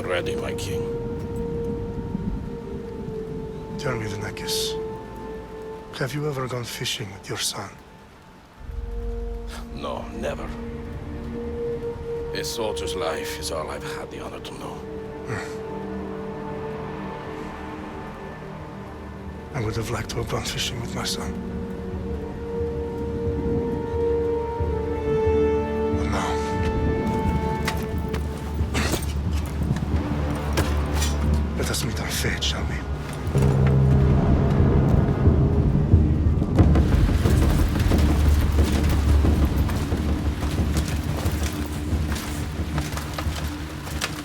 are ready, my king. Tell me, the Nekis. Have you ever gone fishing with your son? No, never. A soldier's life is all I've had the honor to know. I would have liked to have gone fishing with my son. But no. Let us meet on fate, shall we?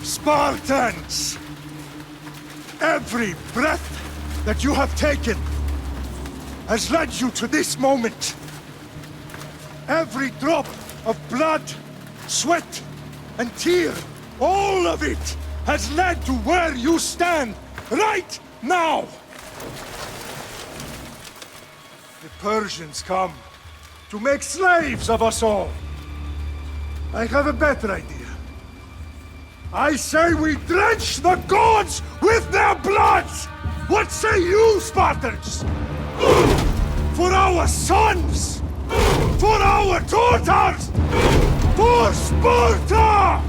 Spartans! Every breath that you have taken has led you to this moment. Every drop of blood, sweat, and tear, all of it has led to where you stand right now. The Persians come to make slaves of us all. I have a better idea. I say we drench the gods with their blood! What say you, Spartans? For our sons! For our daughters! For Sparta!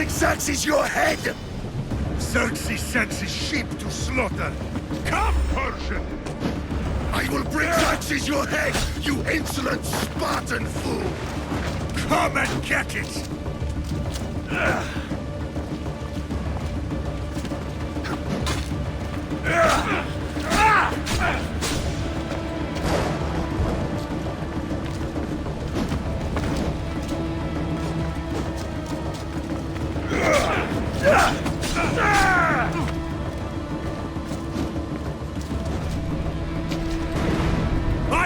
Xerxes your head! Xerxes sends his sheep to slaughter. Come, Persian! I will bring Xerxes your head, you insolent Spartan fool! Come and get it! My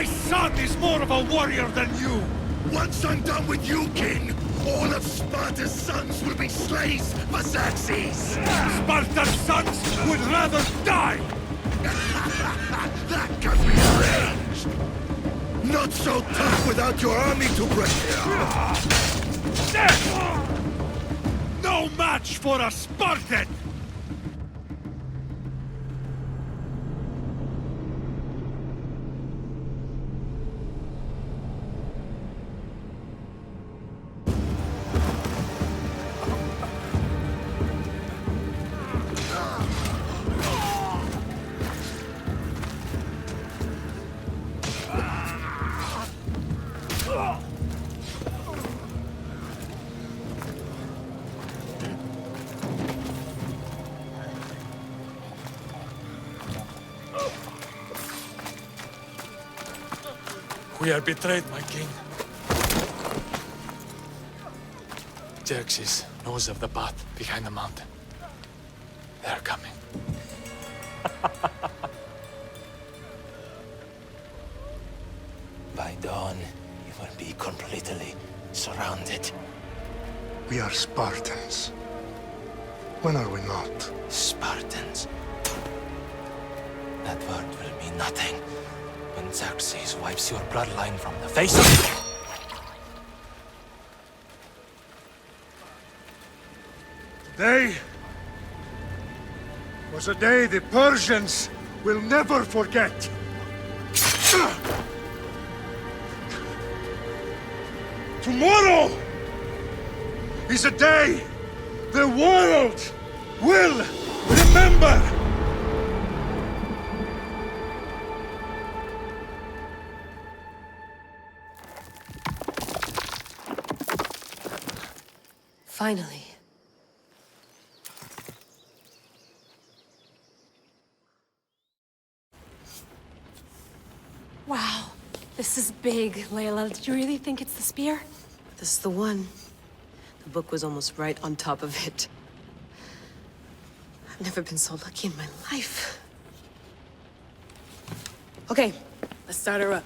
son is more of a warrior than you! Once I'm done with you, King, all of Sparta's sons will be slaves for Xerxes! Sparta's sons would rather die! That can be arranged! Not so tough without your army to break. No match for a Spartan! We are betrayed, my king. Xerxes knows of the path behind the mountain. They are coming. By dawn, you will be completely surrounded. We are Spartans. When are we not? Spartans. That word will mean nothing when Xerxes wipes your bloodline from the face of... Today was a day the Persians will never forget. Tomorrow is a day the world will remember. Finally. Wow, this is big, Layla. Did you really think it's the spear? This is the one. The book was almost right on top of it. I've never been so lucky in my life. Okay, let's start her up.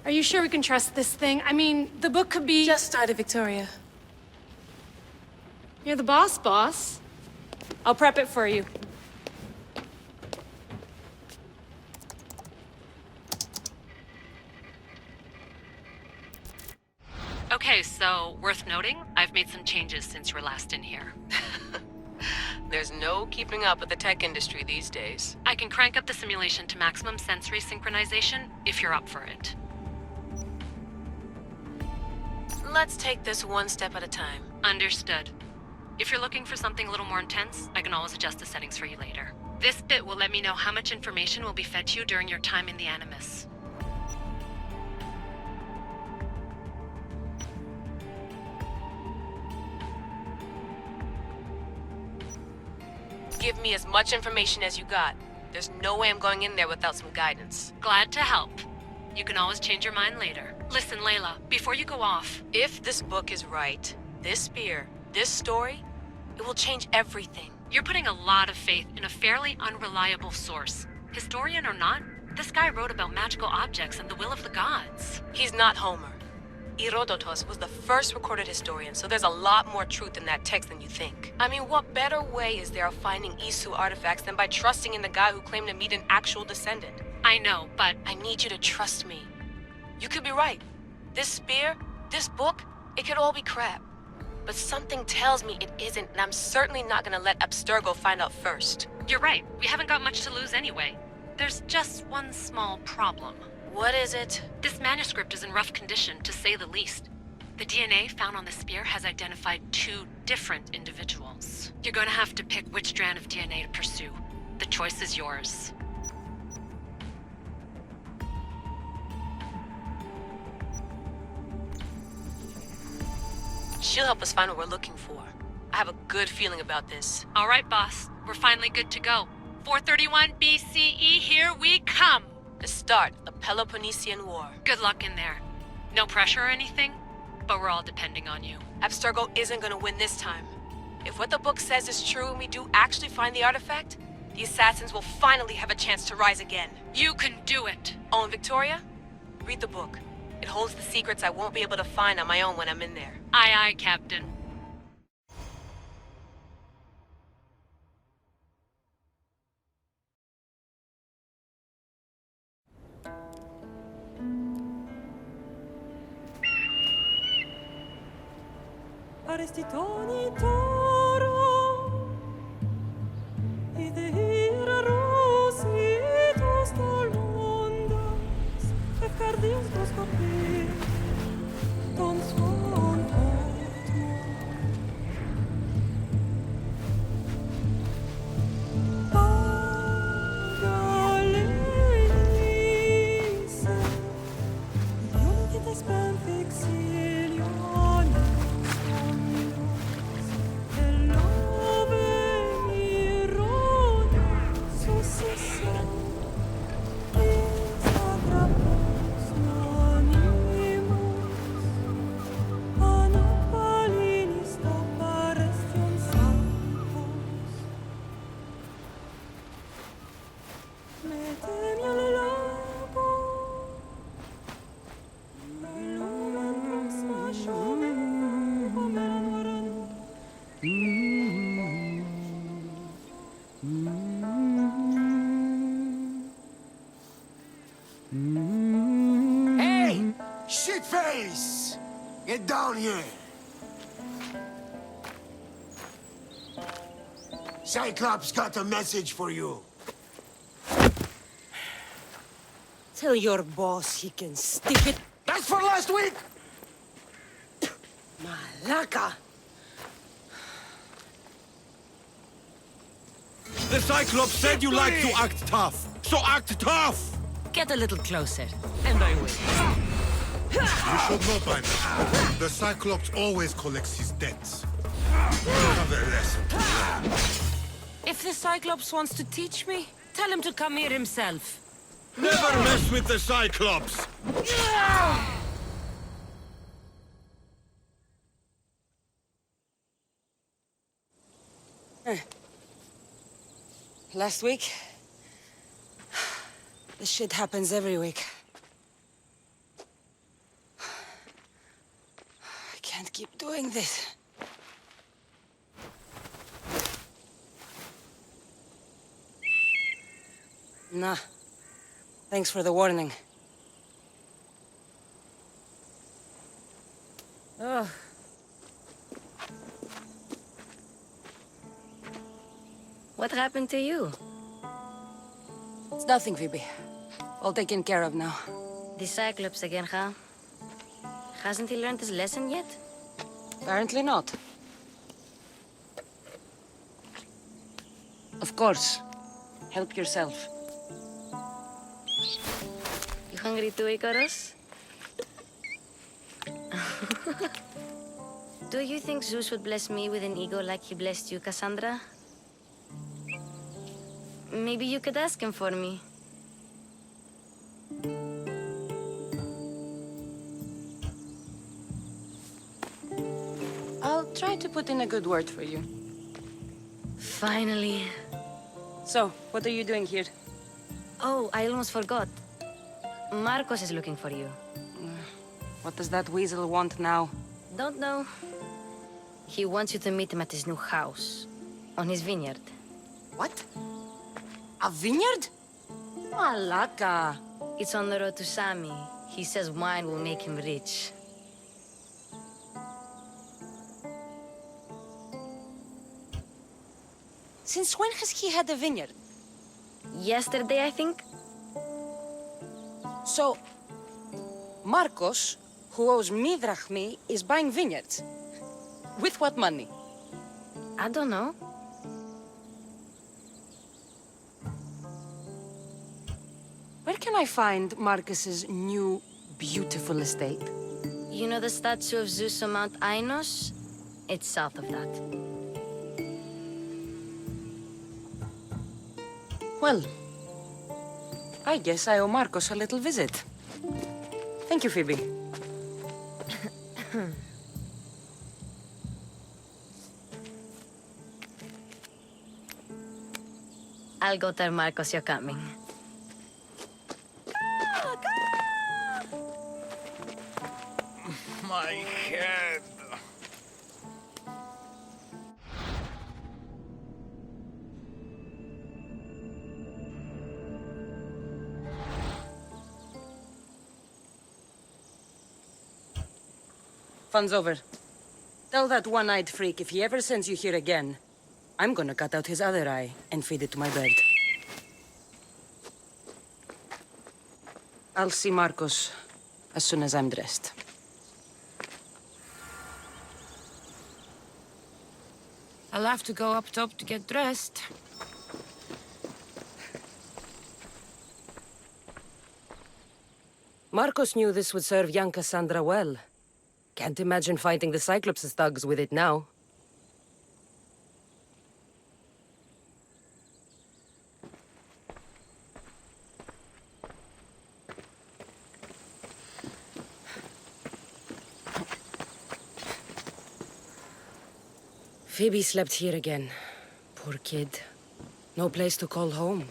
Are you sure we can trust this thing? I mean, the book could be... Just started, Victoria. You're the boss. I'll prep it for you. Okay, so worth noting, I've made some changes since you were last in here. There's no keeping up with the tech industry these days. I can crank up the simulation to maximum sensory synchronization if you're up for it. Let's take this one step at a time. Understood. If you're looking for something a little more intense, I can always adjust the settings for you later. This bit will let me know how much information will be fed to you during your time in the Animus. Give me as much information as you got. There's no way I'm going in there without some guidance. Glad to help. You can always change your mind later. Listen, Layla, before you go off... If this book is right, this spear, this story, it will change everything. You're putting a lot of faith in a fairly unreliable source. Historian or not, this guy wrote about magical objects and the will of the gods. He's not Homer. Herodotus was the first recorded historian, so there's a lot more truth in that text than you think. I mean, what better way is there of finding Isu artifacts than by trusting in the guy who claimed to meet an actual descendant? I know, but... I need you to trust me. You could be right. This spear, this book, it could all be crap. But something tells me it isn't, and I'm certainly not gonna let Abstergo find out first. You're right. We haven't got much to lose anyway. There's just one small problem. What is it? This manuscript is in rough condition, to say the least. The DNA found on the spear has identified 2 different individuals. You're going to have to pick which strand of DNA to pursue. The choice is yours. She'll help us find what we're looking for. I have a good feeling about this. All right, boss. We're finally good to go. 431 BCE, here we come! The start of the Peloponnesian War. Good luck in there. No pressure or anything, but we're all depending on you. Abstergo isn't gonna win this time. If what the book says is true and we do actually find the artifact, the assassins will finally have a chance to rise again. You can do it! Oh, and Victoria? Read the book. It holds the secrets I won't be able to find on my own when I'm in there. Aye, aye, Captain. Arrestitoni toro, idehira rositos tolmondas, efcardios dos copir, ton son potmo. Pagalese, idiomitites benfixilione. Hey! Shitface! Get down here! Cyclops got a message for you. Tell your boss he can stick it. That's for last week! Malaka! The Cyclops said you like to act tough, so act tough! Get a little closer, and I will. You should know by now. The Cyclops always collects his debts. You have a lesson to learn. If the Cyclops wants to teach me, tell him to come here himself. Never mess with the Cyclops! Last week? This shit happens every week. I can't keep doing this. Nah. Thanks for the warning. Oh. What happened to you? It's nothing, Phoebe. All taken care of now. The Cyclops again, huh? Hasn't he learned his lesson yet? Apparently not. Of course. Help yourself. You hungry too, Icarus? Do you think Zeus would bless me with an ego like he blessed you, Kassandra? Maybe you could ask him for me. I'll try to put in a good word for you. Finally. So, what are you doing here? Oh, I almost forgot. Marcos is looking for you. What does that weasel want now? Don't know. He wants you to meet him at his new house. On his vineyard. What? A vineyard? Malaka. It's on the road to Sami. He says wine will make him rich. Since when has he had a vineyard? Yesterday, I think. So, Marcos, who owes me drachmi, is buying vineyards. With what money? I don't know. Where can I find Marcus's new, beautiful estate? You know the statue of Zeus on Mount Ainos? It's south of that. Well, I guess I owe Marcos a little visit. Thank you, Phoebe. I'll go tell Marcos you're coming. My head. Fun's over. Tell that one-eyed freak if he ever sends you here again, I'm gonna cut out his other eye and feed it to my bird. I'll see Marcos as soon as I'm dressed. I'll have to go up top to get dressed. Marcos knew this would serve young Kassandra well. Can't imagine fighting the Cyclops' thugs with it now. Phoebe slept here again. Poor kid. No place to call home.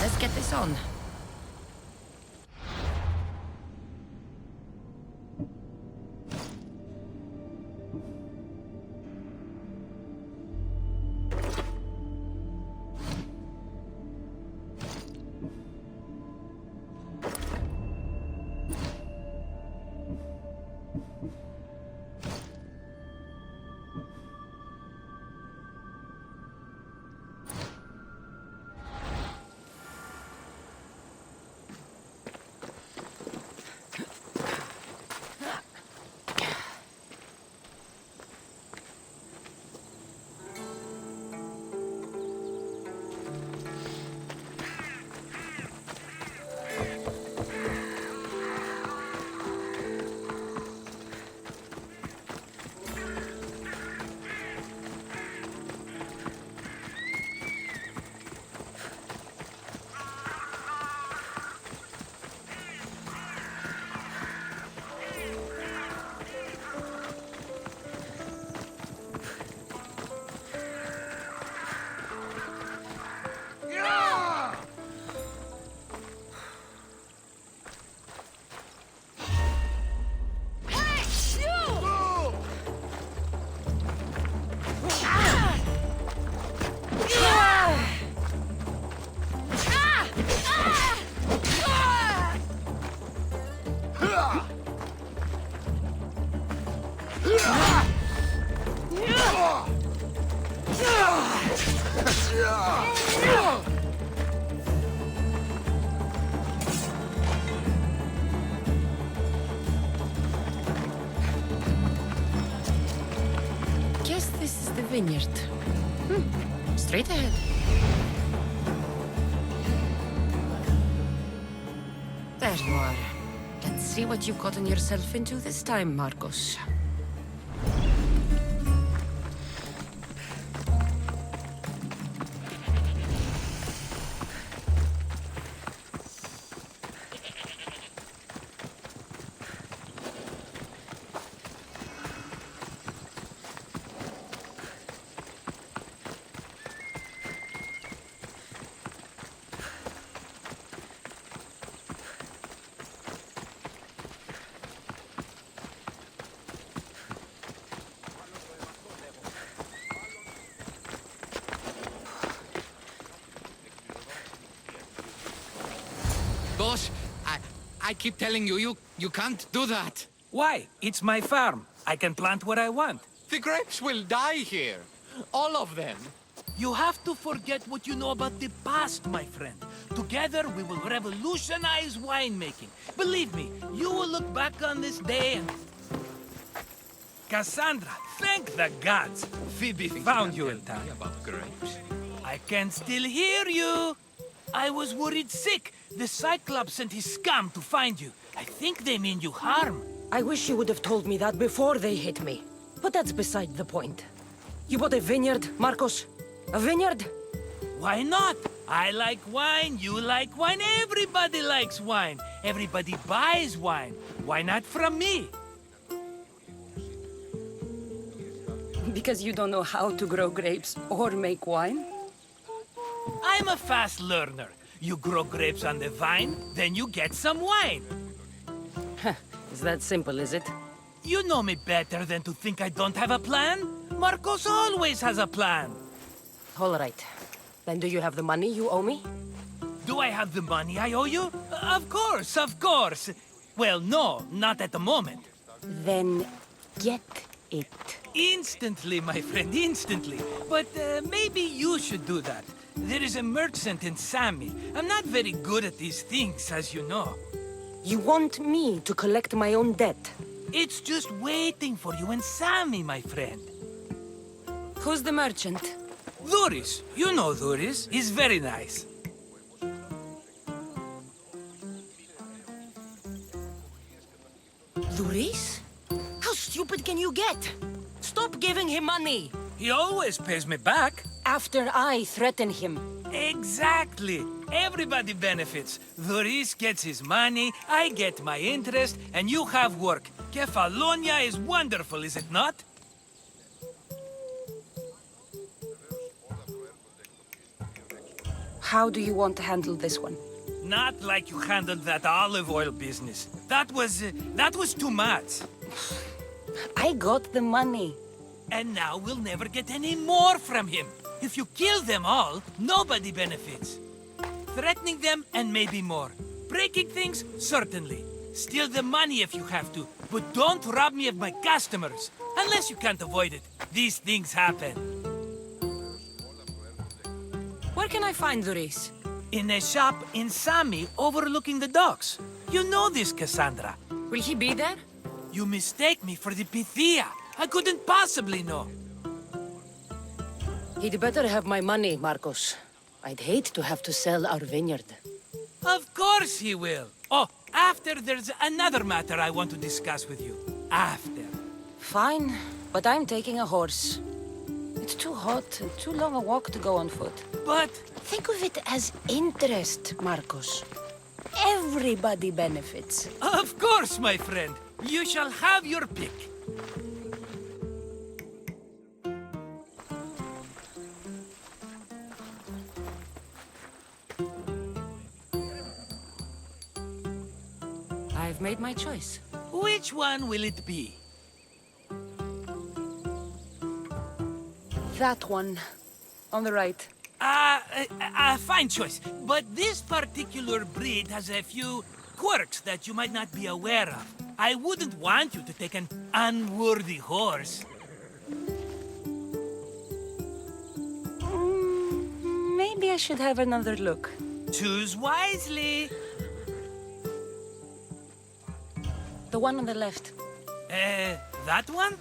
Let's get this on. Guess this is the vineyard. Straight ahead. There you are. Let's see what you've gotten yourself into this time, Marcos. Boss, I keep telling you, you can't do that. Why? It's my farm. I can plant what I want. The grapes will die here. All of them. You have to forget what you know about the past, my friend. Together, we will revolutionize winemaking. Believe me, you will look back on this day and... Kassandra, thank the gods! Phoebe found you in time. About grapes. I can still hear you! I was worried sick. The cyclops sent his scum to find you. I think they mean you harm. I wish you would have told me that before they hit me. But that's beside the point. You bought a vineyard, Marcos? A vineyard? Why not? I like wine, you like wine, everybody likes wine. Everybody buys wine. Why not from me? Because you don't know how to grow grapes or make wine? I'm a fast learner. You grow grapes on the vine, then you get some wine. Is that simple, is it? You know me better than to think I don't have a plan. Marcos always has a plan. All right. Then do you have the money you owe me? Do I have the money I owe you? Of course, of course. Well, no, not at the moment. Then get it. Instantly, my friend, instantly. But maybe you should do that. There is a merchant in Sami. I'm not very good at these things, as you know. You want me to collect my own debt? It's just waiting for you in Sami, my friend. Who's the merchant? Duris. You know Duris. He's very nice. Luis? How stupid can you get? Stop giving him money! He always pays me back. After I threaten him. Exactly. Everybody benefits. Duris gets his money, I get my interest, and you have work. Kefalonia is wonderful, is it not? How do you want to handle this one? Not like you handled that olive oil business. That was too much. I got the money. And now we'll never get any more from him. If you kill them all, nobody benefits. Threatening them, and maybe more. Breaking things, certainly. Steal the money if you have to, but don't rob me of my customers. Unless you can't avoid it. These things happen. Where can I find Luis? In a shop in Sami, overlooking the docks. You know this, Kassandra. Will he be there? You mistake me for the Pythia. I couldn't possibly know. He'd better have my money, Marcos. I'd hate to have to sell our vineyard. Of course he will. Oh, after there's another matter I want to discuss with you. After. Fine, but I'm taking a horse. It's too hot and too long a walk to go on foot. But... think of it as interest, Marcos. Everybody benefits. Of course, my friend. You shall have your pick. I've made my choice. Which one will it be? That one. On the right. Fine choice. But this particular breed has a few quirks that you might not be aware of. I wouldn't want you to take an unworthy horse. Maybe I should have another look. Choose wisely. The one on the left. That one?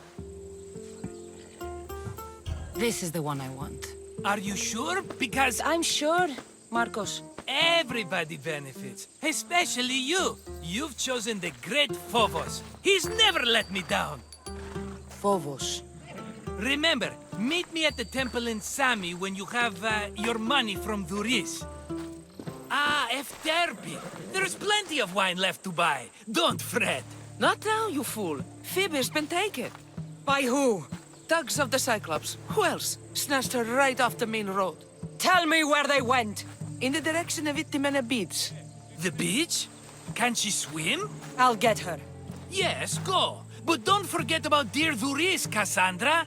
This is the one I want. Are you sure? Because I'm sure, Marcos. everybody benefits, especially you. You've chosen the great Phobos. He's never let me down. Phobos. Remember, meet me at the temple in Sami when you have your money from Duris. Ah, Efterpi. There's plenty of wine left to buy. Don't fret. Not now, you fool. Phoebe's been taken. By who? Thugs of the Cyclops. Who else? Snatched her right off the main road. Tell me where they went. In the direction of Itimena Beach. The beach? Can she swim? I'll get her. Yes, go. But don't forget about dear Duris, Kassandra.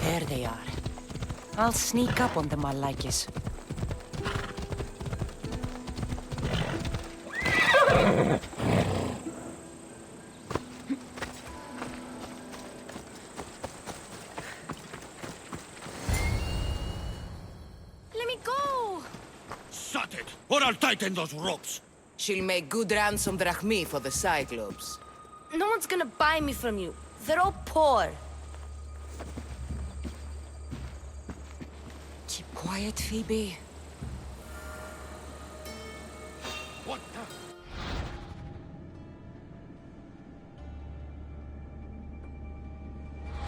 There they are. I'll sneak up on them, Malakis. Let me go! Shut it, or I'll tighten those ropes. She'll make good ransom drachmi for the Cyclops. No one's gonna buy me from you. They're all poor. Keep quiet, Phoebe. What the?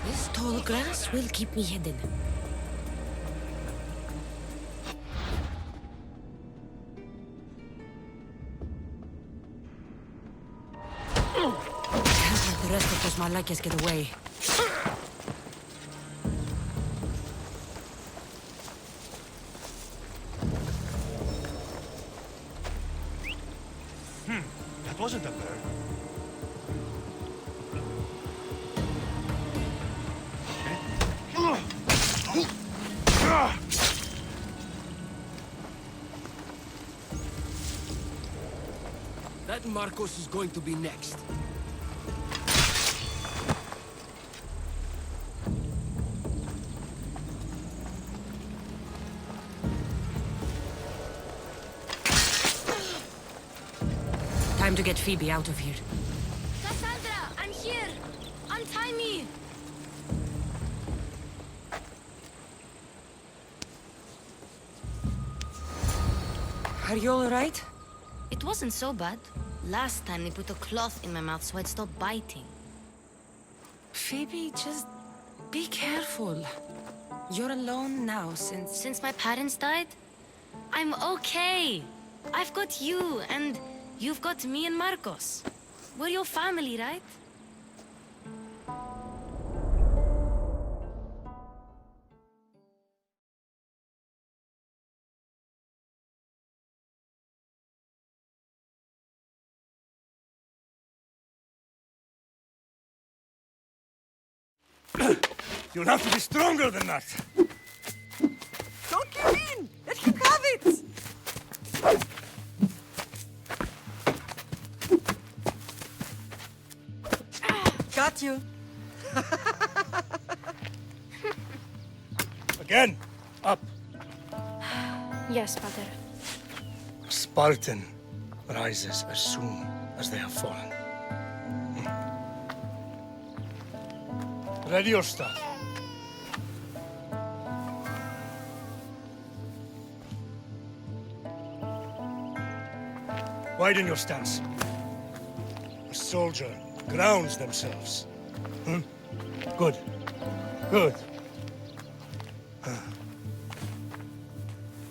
This tall grass will keep me hidden. Can't let the rest of those Malakis get away. That wasn't a bird. That Marcos is going to be next. Time to get Phoebe out of here. Kassandra, I'm here! Untie me! Are you alright? It wasn't so bad. Last time they put a cloth in my mouth so I'd stop biting. Phoebe, just be careful. You're alone now Since my parents died? I'm okay. I've got you, and you've got me and Marcos. We're your family, right? You'll have to be stronger than that. Don't give in! Let him have it! Got you. Again, up. Yes, Father. Spartan rises as soon as they have fallen. Ready your staff. Widen your stance. A soldier grounds themselves. Good. Good.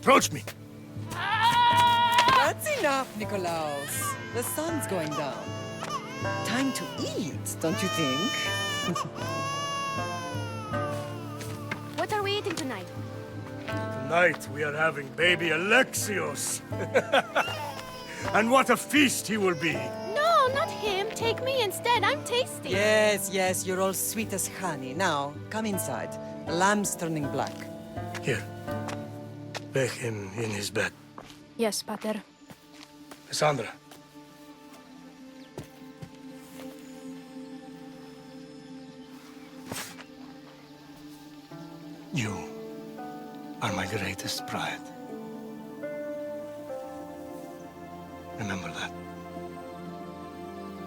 Approach me. That's enough, Nikolaos. The sun's going down. Time to eat, don't you think? What are we eating tonight? Tonight we are having baby Alexios. And what a feast he will be. No, not him. Take me instead. I'm tasty. Yes, yes, you're all sweet as honey. Now, come inside. The lamb's turning black. Here. Lay him in his bed. Yes, Pater. Kassandra. You are my greatest pride. Remember that.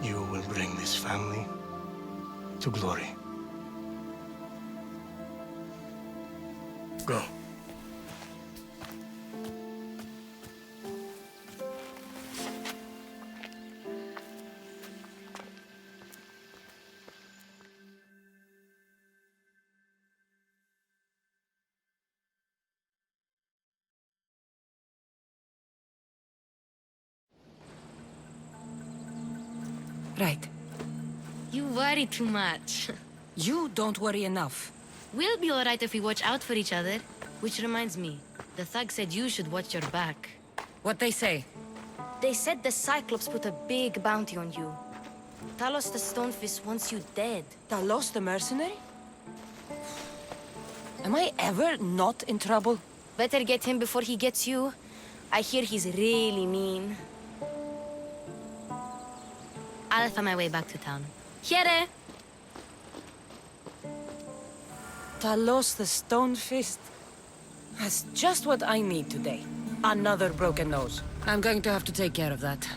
You will bring this family to glory. Go. Right. You worry too much. You don't worry enough. We'll be alright if we watch out for each other. Which reminds me, the thug said you should watch your back. What they say? They said the Cyclops put a big bounty on you. Talos the Stonefist wants you dead. Talos the mercenary? Am I ever not in trouble? Better get him before he gets you. I hear he's really mean. I'll find my way back to town. Here! Talos the Stone Fist. That's just what I need today. Another broken nose. I'm going to have to take care of that.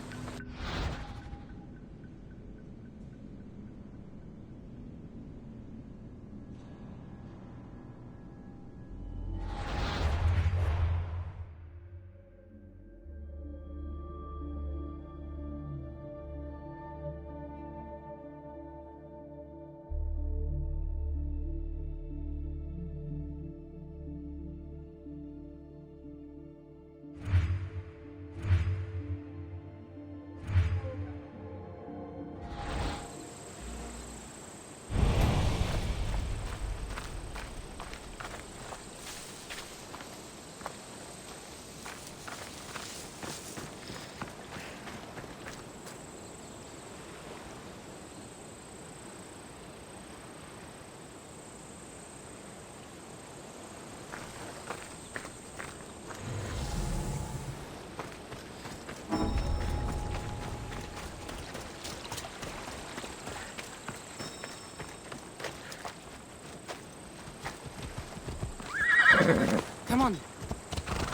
Come on.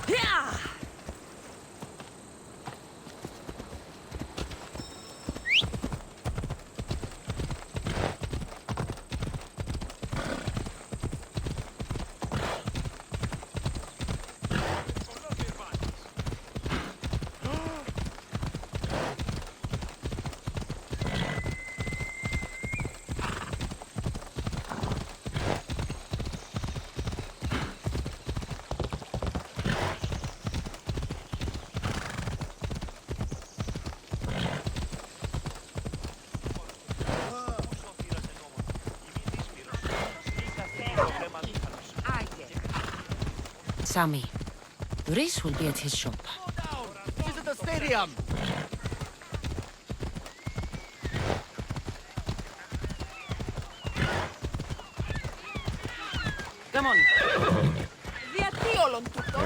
Yeah! Sammy, Reese will be at his shop. Visit the stadium! Come on. Γιατί όλον τούτο?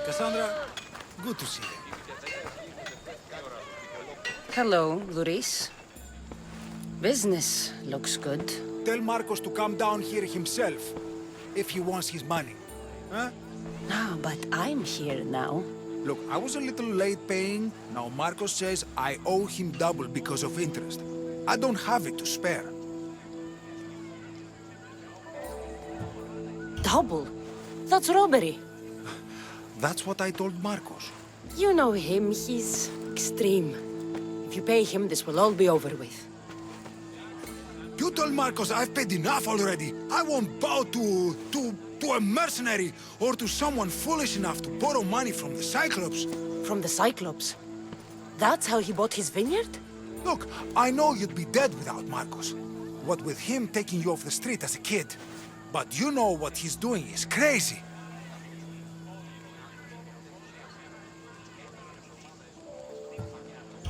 Kassandra, good to see you. Hello, Luis. Business looks good. Tell Marcos to come down here himself, if he wants his money. Huh? No, but I'm here now. Look, I was a little late paying. Now Marcos says I owe him double because of interest. I don't have it to spare. Double? That's robbery. That's what I told Marcos. You know him, he's extreme. If you pay him, this will all be over with. You told Marcos I've paid enough already. I won't bow to a mercenary or to someone foolish enough to borrow money from the Cyclops. From the Cyclops? That's how he bought his vineyard? Look, I know you'd be dead without Marcos. What with him taking you off the street as a kid. But you know what he's doing is crazy.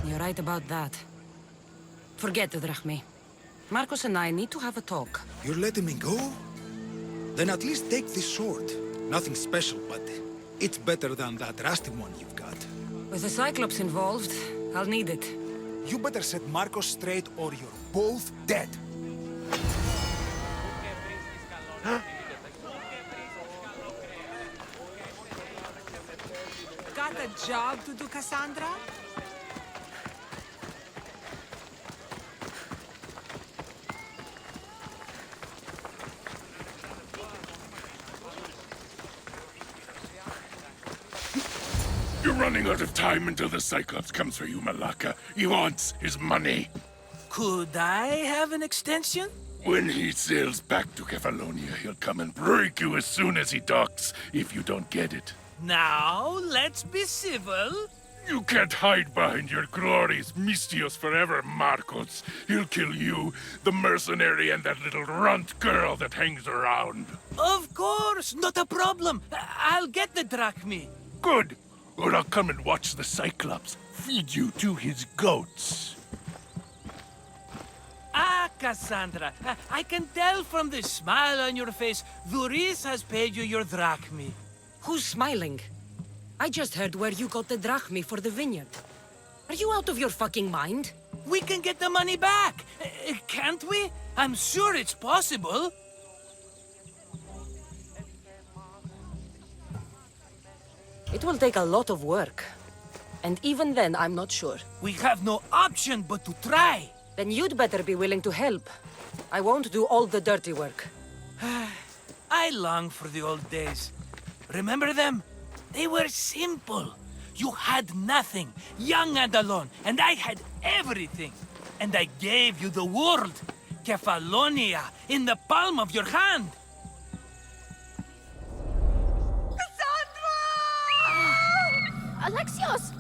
You're right about that. Forget the drachme. Marcos and I need to have a talk. You're letting me go? Then at least take this sword. Nothing special, but it's better than that rusty one you've got. With the Cyclops involved, I'll need it. You better set Marcos straight or you're both dead. Got a job to do, Kassandra? You're running out of time until the Cyclops comes for you, Malaka. He wants his money. Could I have an extension? When he sails back to Kefalonia, he'll come and break you as soon as he docks, if you don't get it. Now, let's be civil. You can't hide behind your glorious Mistios forever, Marcos. He'll kill you, the mercenary, and that little runt girl that hangs around. Of course, not a problem. I'll get the drachme. Good. or I'll come and watch the Cyclops feed you to his goats. Ah, Kassandra, I can tell from the smile on your face, Dhuris has paid you your drachmi. Who's smiling? I just heard where you got the drachmi for the vineyard. Are you out of your fucking mind? We can get the money back, can't we? I'm sure it's possible. It will take a lot of work. And even then, I'm not sure. We have no option but to try. Then you'd better be willing to help. I won't do all the dirty work. I long for the old days. Remember them? They were simple. You had nothing, young and alone, and I had everything. And I gave you the world, Kefalonia, in the palm of your hand. Alexios!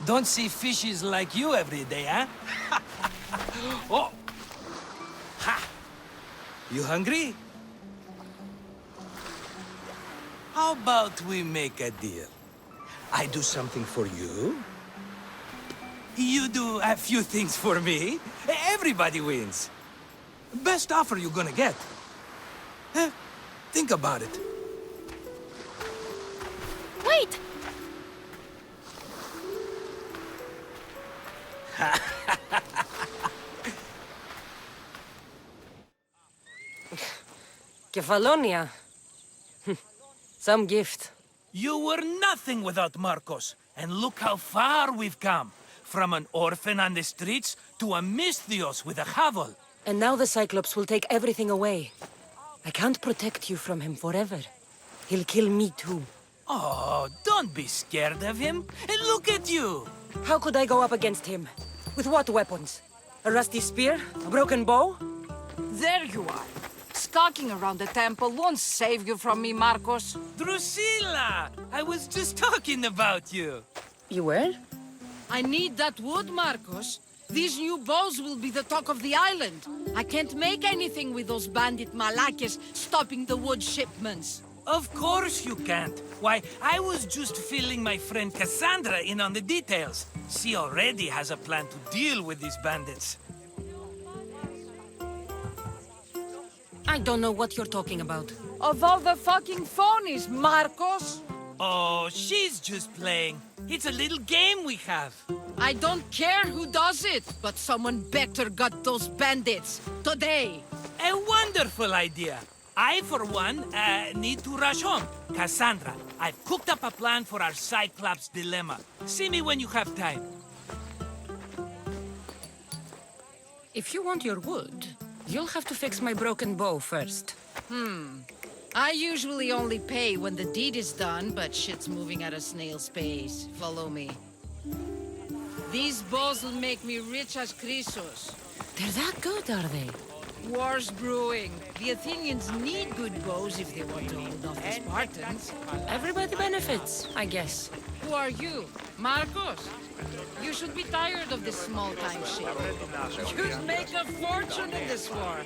Don't see fishes like you every day, huh? Oh! Ha! You hungry? How about we make a deal? I do something for you. You do a few things for me. Everybody wins. Best offer you're gonna get. Think about it. Wait! Kefalonia. Some gift. You were nothing without Marcos, and look how far we've come. From an orphan on the streets to a Misthios with a hovel. And now the Cyclops will take everything away. I can't protect you from him forever. He'll kill me too. Oh, don't be scared of him. And look at you. How could I go up against him? With what weapons? A rusty spear? A broken bow? There you are. Skulking around the temple won't save you from me, Marcos. Drusilla! I was just talking about you. You were? I need that wood, Marcos. These new bows will be the talk of the island. I can't make anything with those bandit malakes stopping the wood shipments. Of course you can't. Why, I was just filling my friend Kassandra in on the details. She already has a plan to deal with these bandits. I don't know what you're talking about. Of all the fucking phonies, Marcos! Oh, she's just playing. It's a little game we have. I don't care who does it, but someone better got those bandits. Today. A wonderful idea. I, for one, need to rush home. Kassandra, I've cooked up a plan for our Cyclops dilemma. See me when you have time. If you want your wood, you'll have to fix my broken bow first. I usually only pay when the deed is done, but shit's moving at a snail's pace. Follow me. These bows will make me rich as Chrysos. They're that good, are they? War's brewing. The Athenians need good bows if they want to hold off the Spartans. Everybody benefits, I guess. Who are you? Marcos? You should be tired of this small-time shit. You'd make a fortune in this war.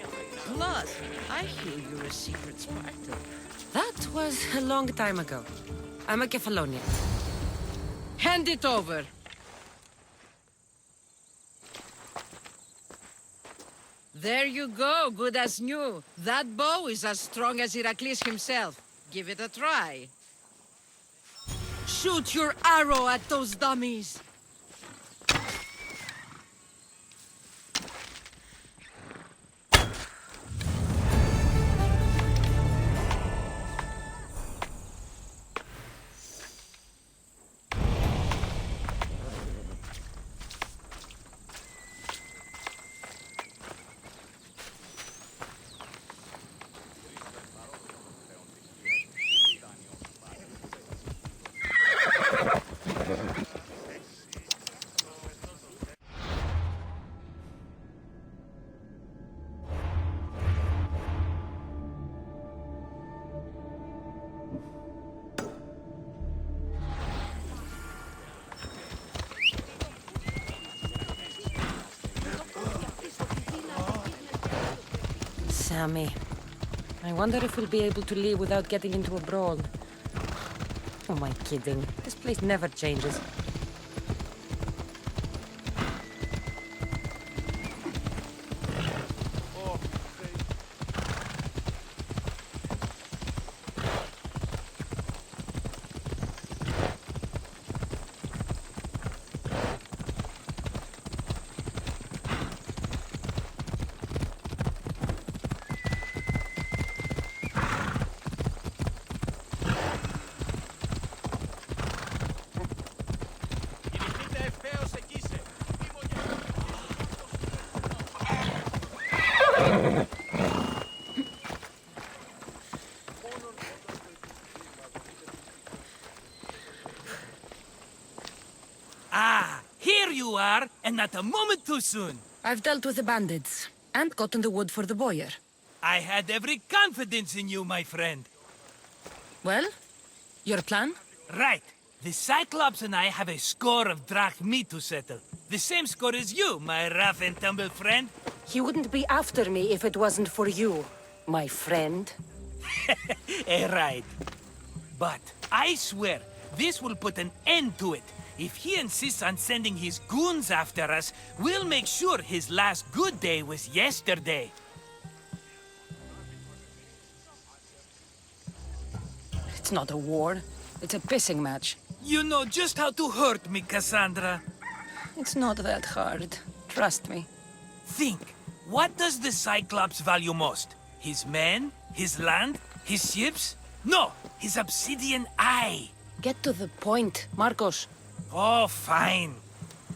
Plus, I hear you're a secret Spartan. That was a long time ago. I'm a Kefalonian. Hand it over. There you go, good as new. That bow is as strong as Heracles himself. Give it a try. Shoot your arrow at those dummies! Sammy. I wonder if we'll be able to leave without getting into a brawl. Oh, am I kidding? This place never changes. Ah, here you are, and not a moment too soon. I've dealt with the bandits, and gotten the wood for the boiler. I had every confidence in you, my friend. Well, your plan? Right. The Cyclops and I have a score of drachmi to settle. The same score as you, my rough and tumble friend. He wouldn't be after me if it wasn't for you, my friend. Right. But I swear, this will put an end to it. If he insists on sending his goons after us, we'll make sure his last good day was yesterday. It's not a war. It's a pissing match. You know just how to hurt me, Kassandra. It's not that hard. Trust me. Think. What does the Cyclops value most? His men? His land? His ships? No! His obsidian eye! Get to the point, Marcos. Oh, fine.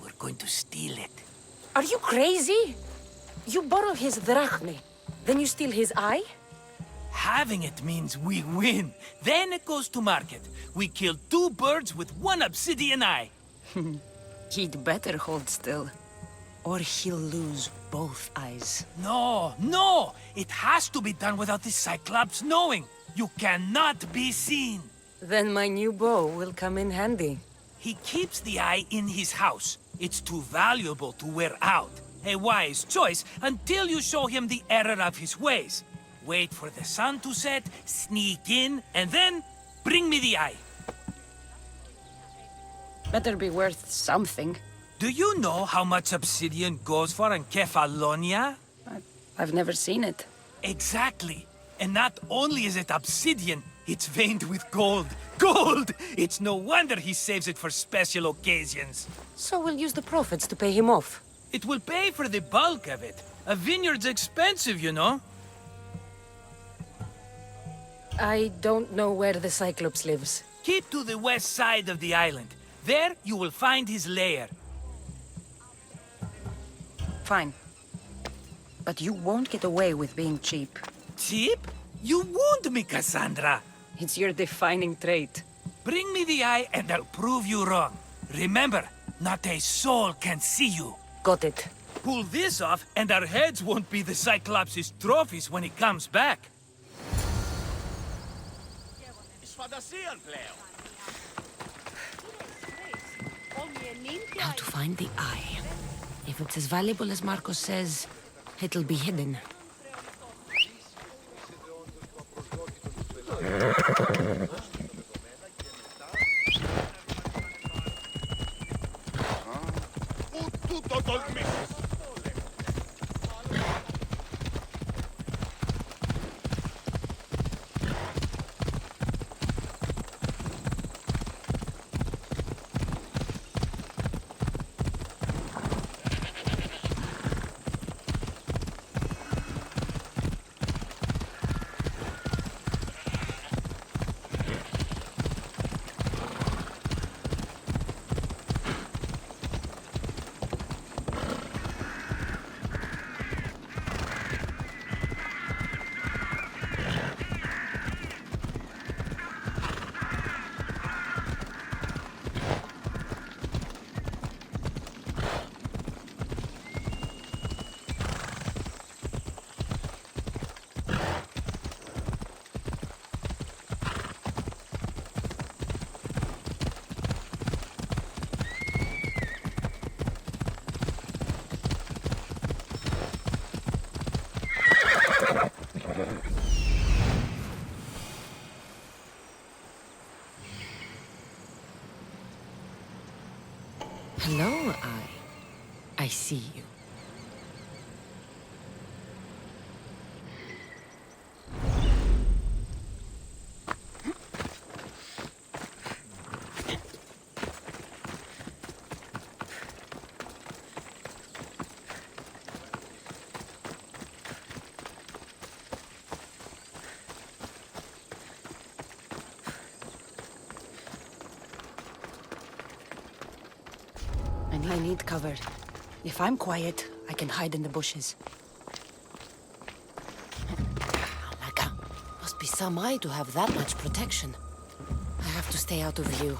We're going to steal it. Are you crazy? You borrow his drachmi, then you steal his eye? Having it means we win. Then it goes to market. We kill 2 birds with 1 obsidian eye. He'd better hold still, or he'll lose both eyes. No, no! It has to be done without the Cyclops knowing. You cannot be seen. Then my new bow will come in handy. He keeps the eye in his house. It's too valuable to wear out. A wise choice until you show him the error of his ways. Wait for the sun to set, sneak in, and then bring me the eye. Better be worth something. Do you know how much obsidian goes for in Kefalonia? I've never seen it. Exactly. And not only is it obsidian, it's veined with gold. Gold! It's no wonder he saves it for special occasions. So we'll use the profits to pay him off. It will pay for the bulk of it. A vineyard's expensive, you know. I don't know where the Cyclops lives. Keep to the west side of the island. There, you will find his lair. Fine. But you won't get away with being cheap. Cheap? You wound me, Kassandra. It's your defining trait. Bring me the eye and I'll prove you wrong. Remember, not a soul can see you. Got it. Pull this off and our heads won't be the Cyclops' trophies when he comes back. Now to find the eye. If it's as valuable as Marcos says, it'll be hidden. I see you. I need cover. If I'm quiet, I can hide in the bushes. Oh my god. Must be some eye to have that much protection. I have to stay out of view.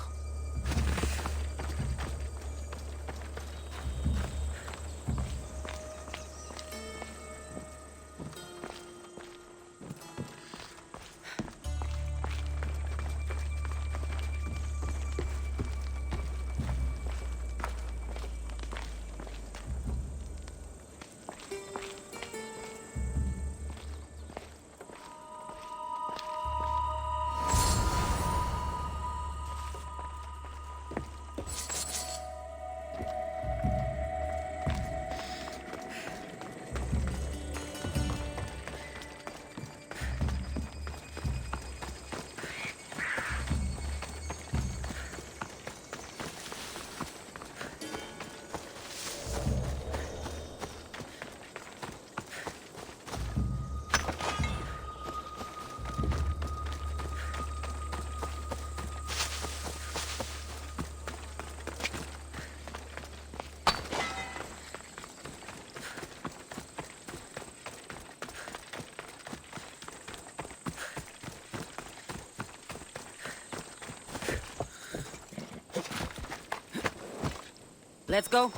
Let's go.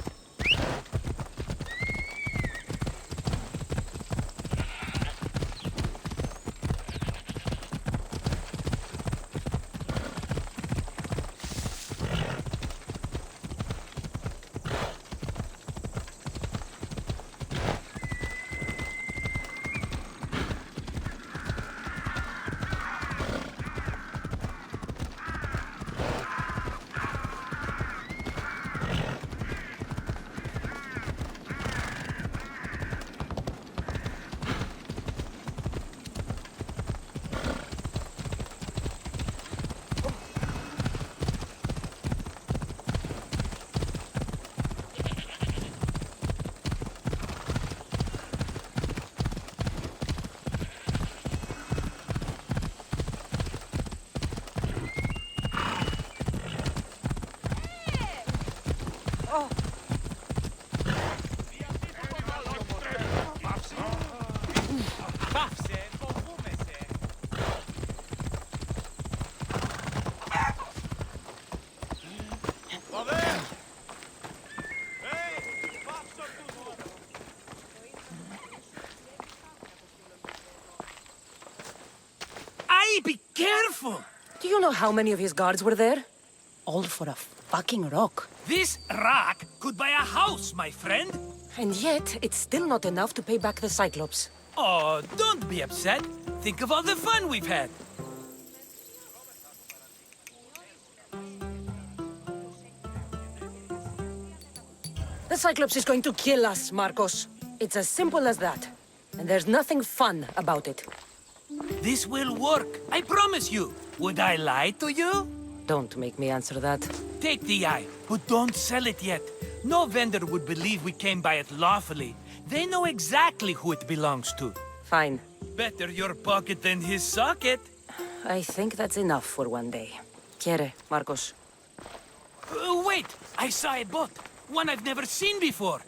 Be careful! Do you know how many of his guards were there? All for a fucking rock. This rock could buy a house, my friend. And yet, it's still not enough to pay back the Cyclops. Oh, don't be upset. Think of all the fun we've had. The Cyclops is going to kill us, Marcos. It's as simple as that. And there's nothing fun about it. This will work, I promise you. Would I lie to you? Don't make me answer that. Take the eye, but don't sell it yet. No vendor would believe we came by it lawfully. They know exactly who it belongs to. Fine. Better your pocket than his socket. I think that's enough for one day. Quiere, Marcos? Wait! I saw a boat. One I've never seen before.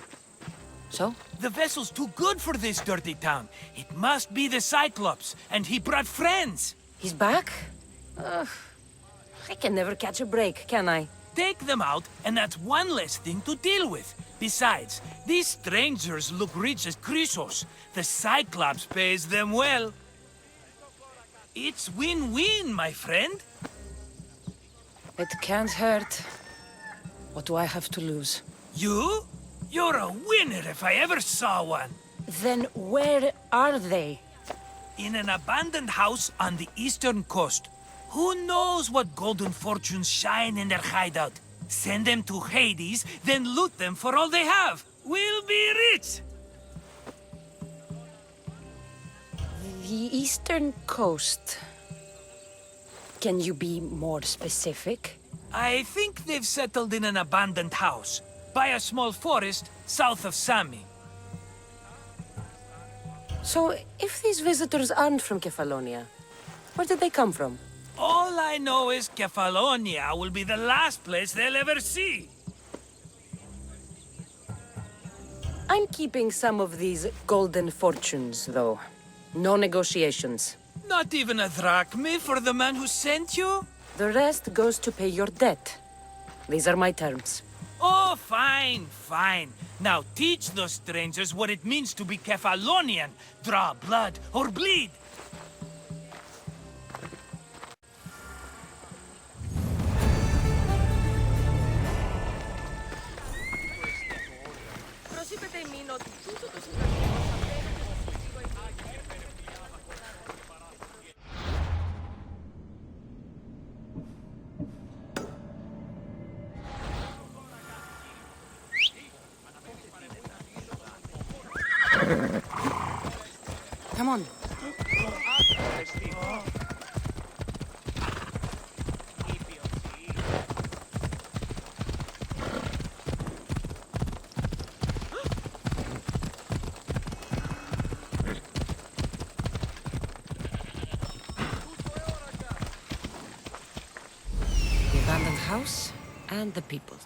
So? The vessel's too good for this dirty town. It must be the Cyclops, and he brought friends. He's back? I can never catch a break, can I? Take them out, and that's one less thing to deal with. Besides, these strangers look rich as Chrysos. The Cyclops pays them well. It's win-win, my friend. It can't hurt. What do I have to lose? You? You're a winner if I ever saw one. Then where are they? In an abandoned house on the eastern coast. Who knows what golden fortunes shine in their hideout? Send them to Hades, then loot them for all they have. We'll be rich! The eastern coast. Can you be more specific? I think they've settled in an abandoned house, by a small forest south of Sami. So, if these visitors aren't from Kefalonia, where did they come from? All I know is Kefalonia will be the last place they'll ever see. I'm keeping some of these golden fortunes, though. No negotiations. Not even a drachme for the man who sent you? The rest goes to pay your debt. These are my terms. Oh, fine, fine. Now teach those strangers what it means to be Kefalonian. Draw blood or bleed. Come on. The abandoned house and the people.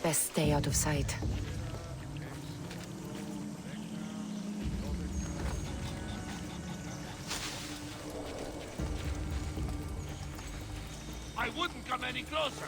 Best stay out of sight. I wouldn't come any closer.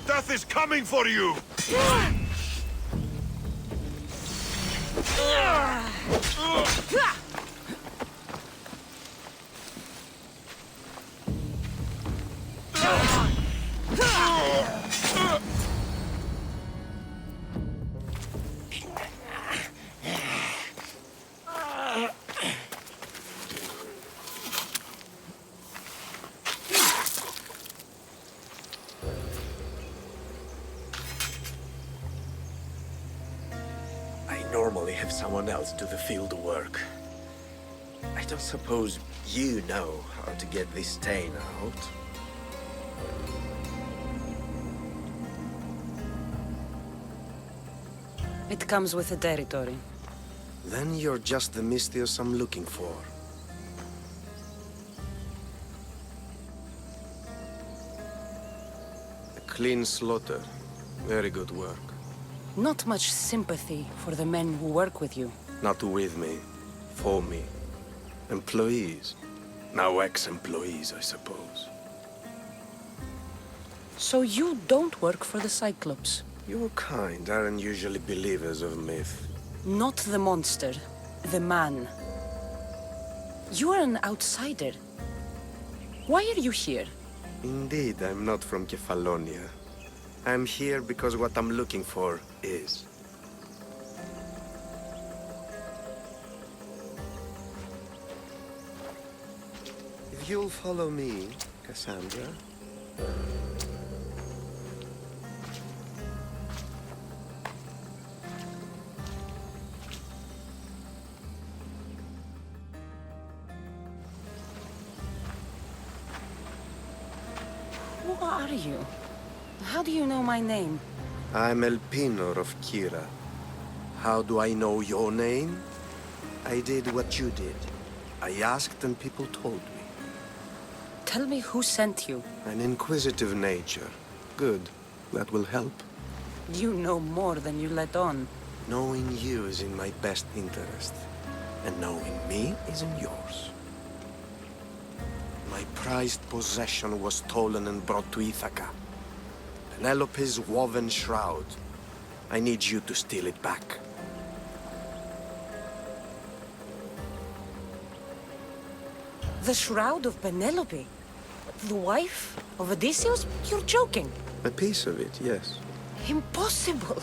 Death is coming for you! Normally have someone else do the field work. I don't suppose you know how to get this stain out. It comes with the territory. Then you're just the Mystios I'm looking for. A clean slaughter. Very good work. Not much sympathy for the men who work with you. Not with me. For me. Employees. Now ex-employees, I suppose. So you don't work for the Cyclops? Your kind aren't usually believers of myth. Not the monster. The man. You are an outsider. Why are you here? Indeed, I'm not from Kefalonia. I'm here because what I'm looking for is. If you'll follow me, Kassandra. Who are you? How do you know my name? I'm El Pinor of Kira. How do I know your name? I did what you did. I asked and people told me. Tell me who sent you. An inquisitive nature. Good. That will help. You know more than you let on. Knowing you is in my best interest. And knowing me is in yours. My prized possession was stolen and brought to Ithaca. Penelope's woven shroud. I need you to steal it back. The shroud of Penelope? The wife of Odysseus? You're joking. A piece of it, yes. Impossible.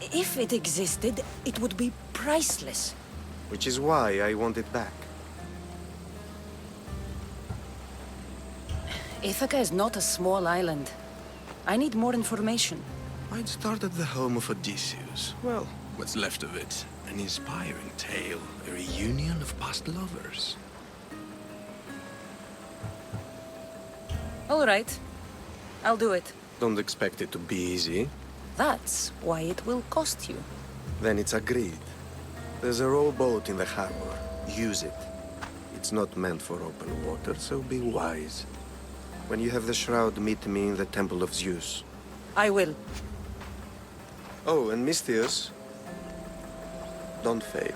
If it existed, it would be priceless. Which is why I want it back. Ithaca is not a small island. I need more information. I'd start at the home of Odysseus. Well, what's left of it? An inspiring tale, a reunion of past lovers. All right. I'll do it. Don't expect it to be easy. That's why it will cost you. Then it's agreed. There's a rowboat in the harbor. Use it. It's not meant for open water, so be wise. When you have the shroud, meet me in the Temple of Zeus. I will. Oh, and Misthios, don't fail.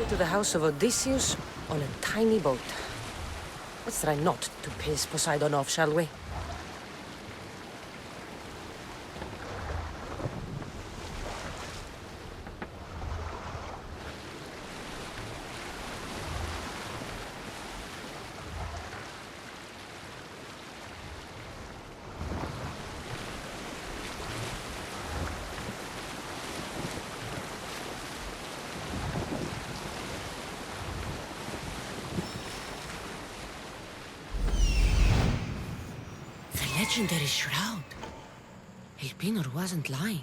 To the house of Odysseus on a tiny boat. Let's try not to piss Poseidon off, shall we? Legendary shroud. El Pinor wasn't lying.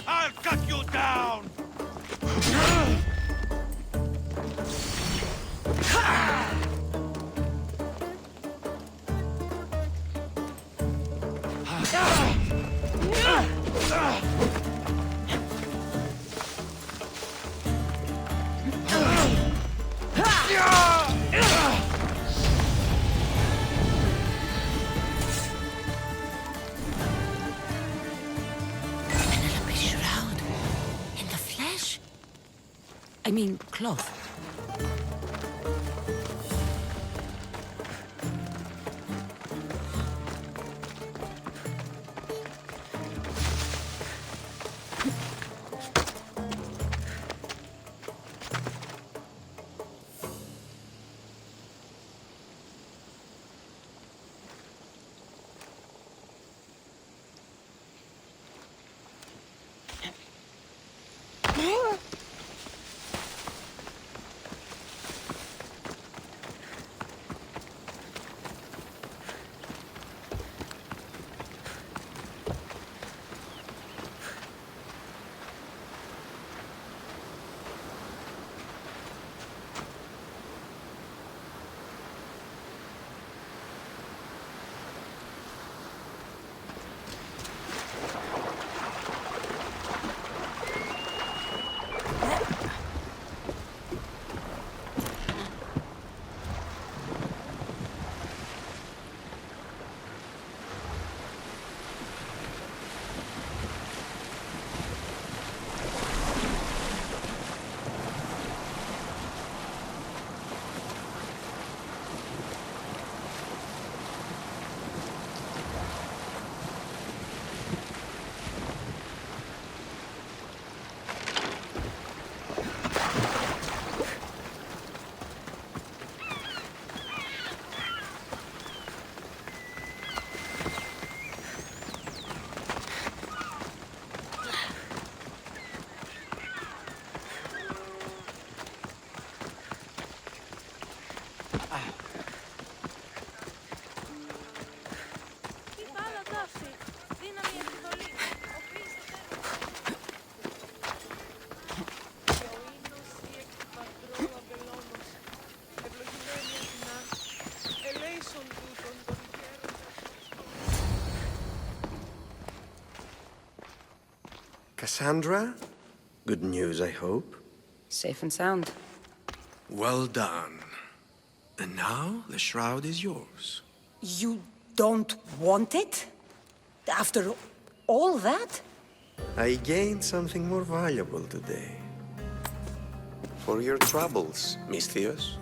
I'll cut you down! I mean, cloth. Kassandra? Good news, I hope. Safe and sound. Well done. And now the shroud is yours. You don't want it? After all that? I gained something more valuable today. For your troubles, Misthios.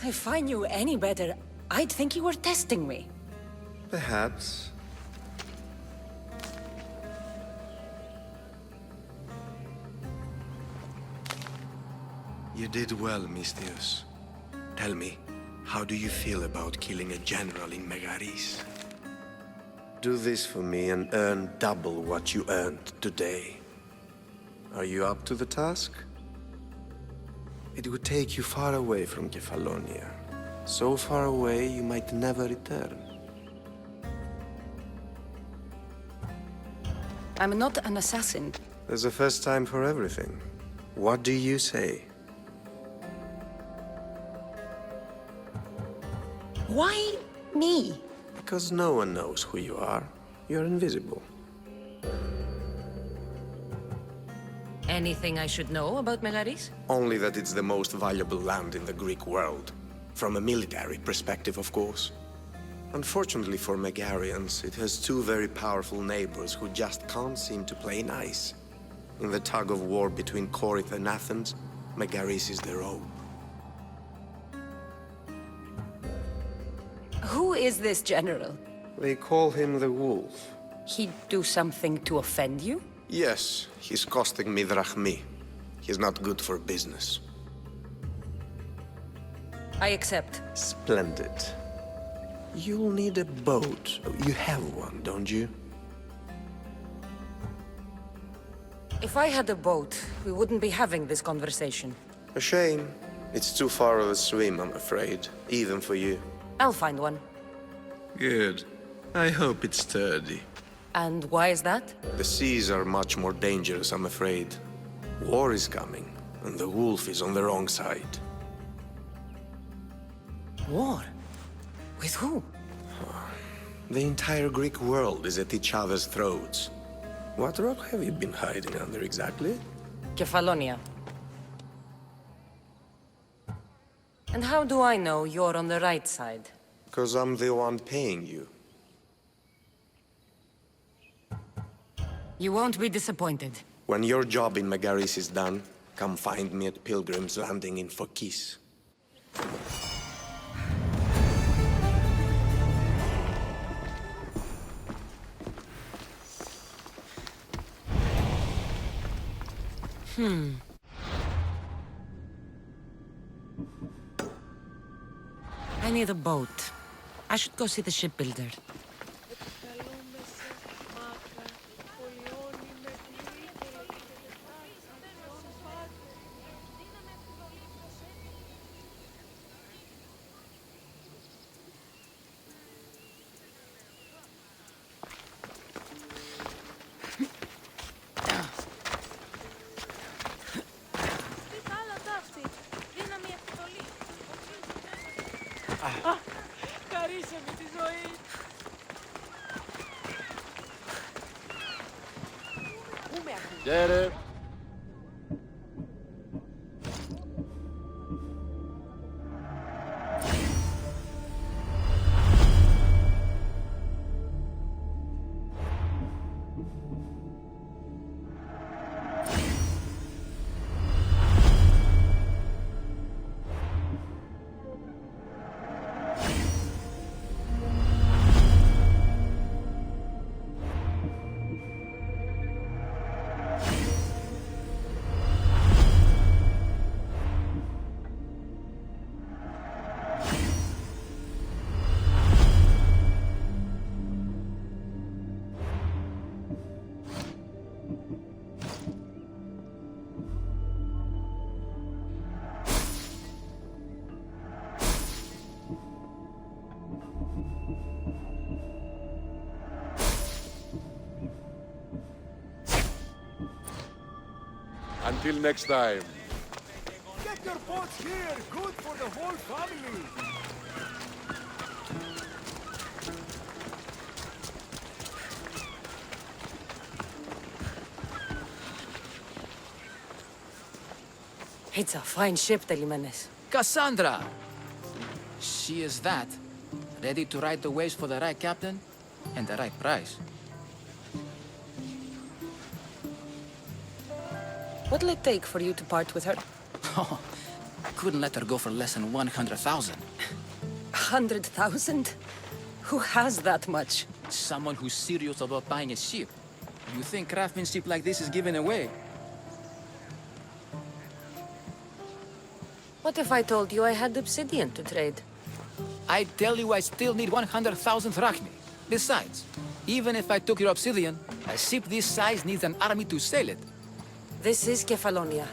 If I knew any better, I'd think you were testing me. Perhaps. You did well, Misthios. Tell me, how do you feel about killing a general in Megaris? Do this for me and earn double what you earned today. Are you up to the task? It would take you far away from Kefalonia. So far away you might never return. I'm not an assassin. There's a first time for everything. What do you say? Why me? Because no one knows who you are. You're invisible. Anything I should know about Megaris? Only that it's the most valuable land in the Greek world. From a military perspective, of course. Unfortunately for Megarians, it has two very powerful neighbors who just can't seem to play nice. In the tug of war between Corinth and Athens, Megaris is their own. Who is this general? They call him the Wolf. He'd do something to offend you? Yes, he's costing me drachmi. He's not good for business. I accept. Splendid. You'll need a boat. You have one, don't you? If I had a boat, we wouldn't be having this conversation. A shame. It's too far of a swim, I'm afraid. Even for you. I'll find one. Good. I hope it's sturdy. And why is that? The seas are much more dangerous, I'm afraid. War is coming, and the wolf is on the wrong side. War? With who? The entire Greek world is at each other's throats. What rock have you been hiding under exactly? Kefalonia. And how do I know you're on the right side? Because I'm the one paying you. You won't be disappointed. When your job in Megaris is done, Come find me at Pilgrim's Landing in Phokis. I need a boat. I should go see the shipbuilder. Get it. Until next time. Get your boats here! Good for the whole family! It's a fine ship, Telimenes. Kassandra! She is that. Ready to ride the waves for the right captain and the right price. What'll it take for you to part with her? Oh, couldn't let her go for less than 100,000. 100,000? Who has that much? Someone who's serious about buying a ship. You think craftsmanship like this is given away? What if I told you I had obsidian to trade? I tell you I still need 100,000 drachmi. Besides, even if I took your obsidian, a ship this size needs an army to sail it. This is Kefalonia.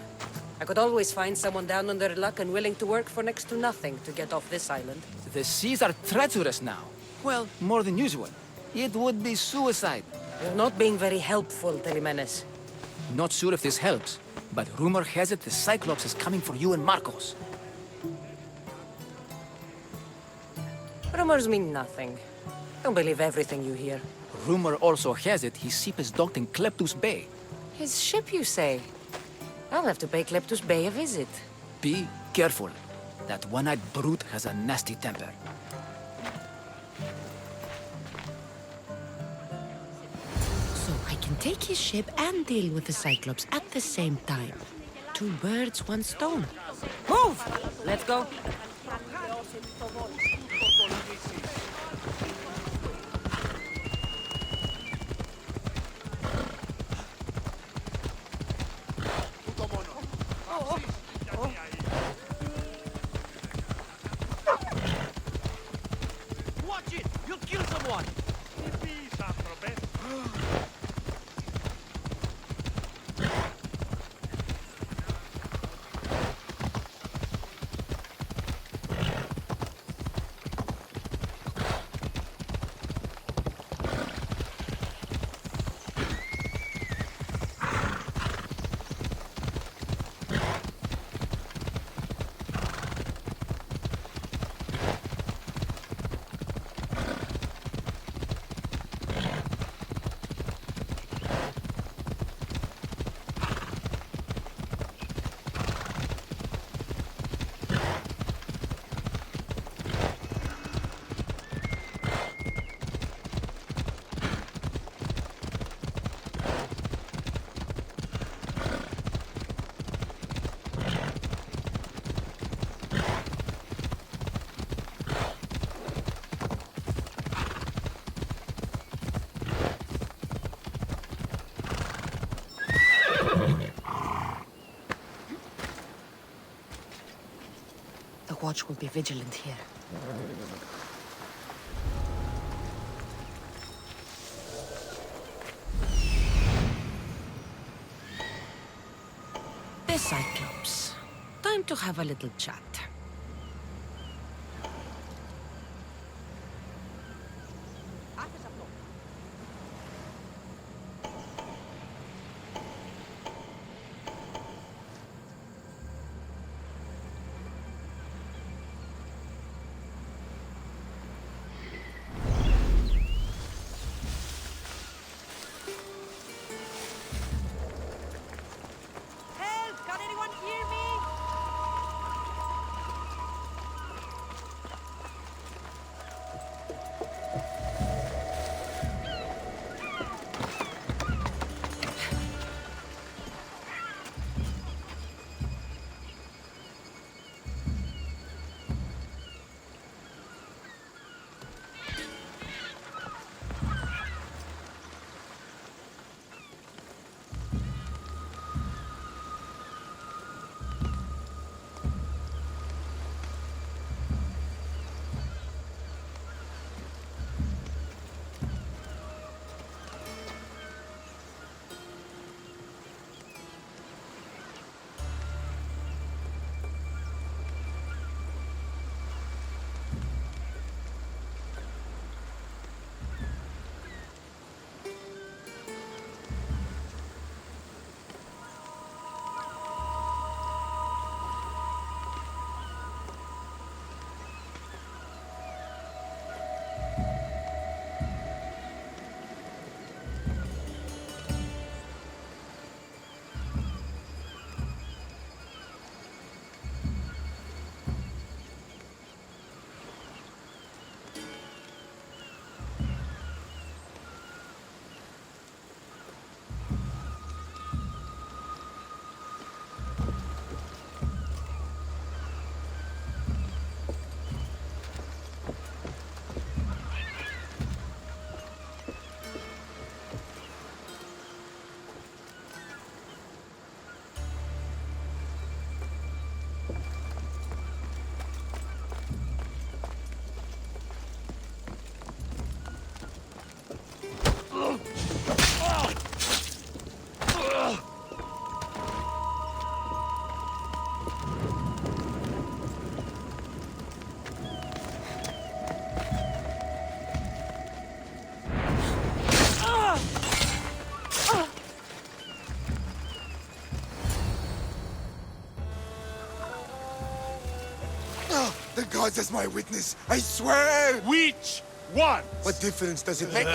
I could always find someone down on their luck and willing to work for next to nothing to get off this island. The seas are treacherous now. Well, more than usual. It would be suicide. You're not being very helpful, Telimenes. Not sure if this helps, but rumor has it the Cyclops is coming for you and Marcos. Rumors mean nothing. Don't believe everything you hear. Rumor also has it his ship is docked in Kleptus Bay. His ship, you say? I'll have to pay Kleptus Bay a visit. Be careful. That one-eyed brute has a nasty temper. So I can take his ship and deal with the Cyclops at the same time. 2 birds, 1 stone. Move! Let's go. Watch it! You'll kill someone! watch will be vigilant here. The Cyclops. Time to have a little chat. The gods as my witness, I swear! Which one? What difference does it make?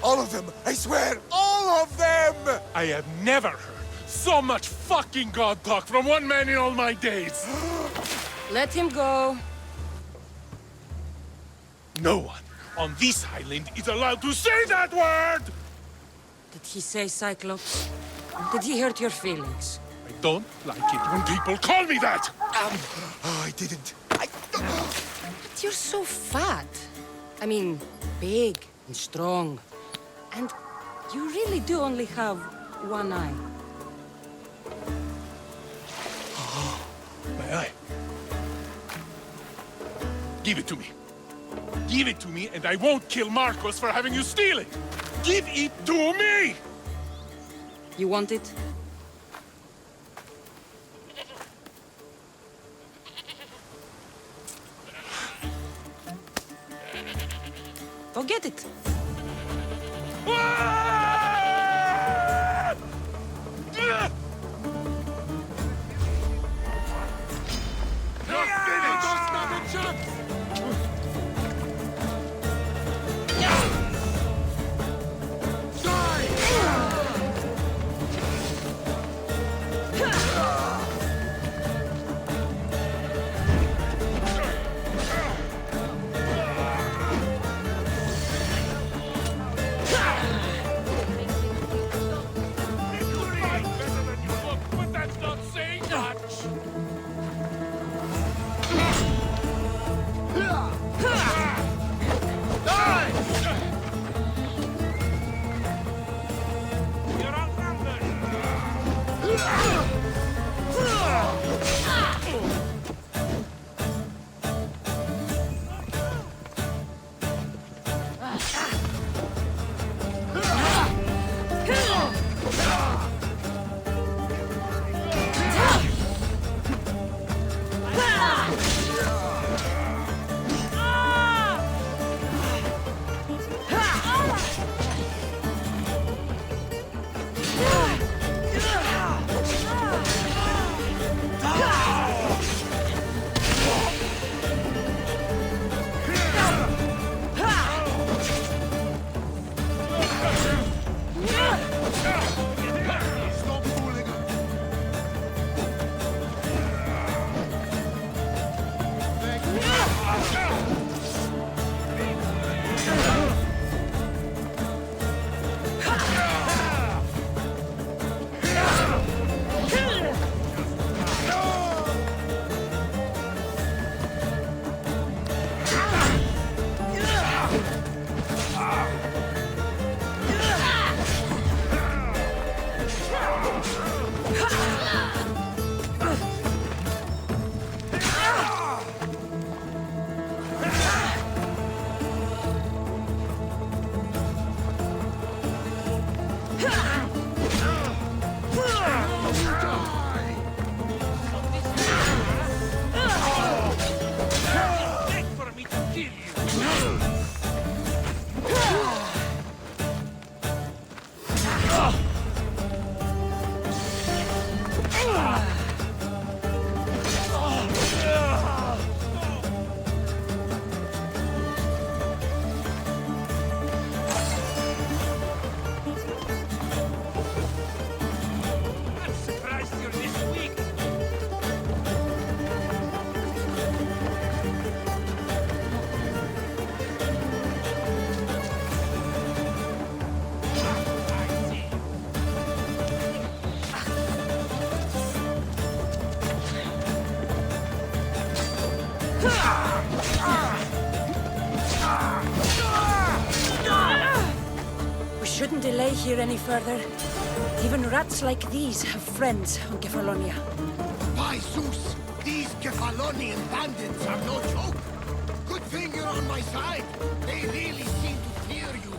All of them! I swear, all of them! I have never heard so much fucking god talk from one man in all my days. Let him go. No one on this island is allowed to say that word! Did he say Cyclops? Did he hurt your feelings? I don't like it when people call me that! Oh, I didn't. But you're so fat. I mean, big and strong. And you really do only have one eye. My eye. Give it to me. Give it to me, and I won't kill Marcos for having you steal it! Give it to me! You want it? Go get it! We shouldn't delay here any further. Even rats like these have friends on Kefalonia. By Zeus, these Kefalonian bandits are no joke. Good thing you're on my side. They really seem to fear you.